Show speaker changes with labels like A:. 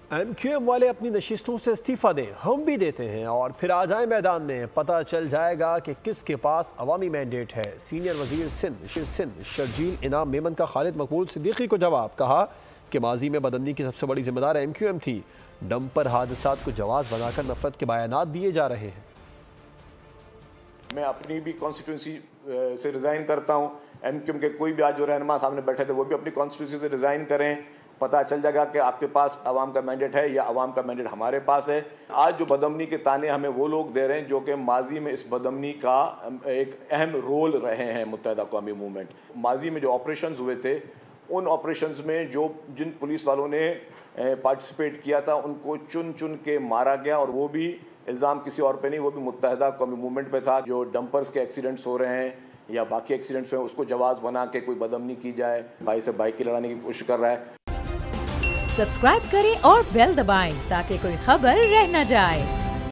A: MQM वाले अपनी नशिस्तों से इस्तीफा दें, हम भी देते हैं और फिर आ जाएं मैदान में, पता चल जाएगा कि किसके पास अवामी मैंडेट है। सीनियर वजीर सिंध शर्जील इनाम मेमन का खालिद मकबूल सिद्दीकी को जवाब, कहा कि माजी में बदअमनी की सबसे बड़ी जिम्मेदार MQM थी। डंपर हादसात को जवाज बनाकर नफरत के बयानात दिए जा रहे हैं।
B: मैं अपनी भी कॉन्स्टिट्यूंसी से रिज़ाइन करता हूँ। MQM के कोई भी आज जो रहनुमा सामने बैठे थे वो भी अपनी कॉन्स्टिट्यूंसी से रिज़ाइन करें। पता चल जाएगा कि आपके पास अवाम का मैंडेट है या अवाम का मैंडेट हमारे पास है। आज जो बदअमनी के ताने हमें वो लोग दे रहे हैं जो कि माजी में इस बदअमनी का एक अहम रोल रहे हैं। मुत्तहिदा कौमी मूवमेंट माजी में जो ऑपरेशंस हुए थे, उन ऑपरेशंस में जिन पुलिस वालों ने पार्टिसिपेट किया था उनको चुन चुन के मारा गया, और वो भी इल्ज़ाम किसी और पे नहीं, वो भी मुत्तहिदा कौमी मूवमेंट पे था। जो डंपर्स के एक्सीडेंट्स हो रहे हैं या बाकी एक्सीडेंट्स हैं, उसको जवाब बना के कोई बदअमनी की जाए, भाई से बाइक की लड़ाने की कोशिश कर रहा है।
C: सब्सक्राइब करें और बेल दबाएं ताकि कोई खबर रह न जाए।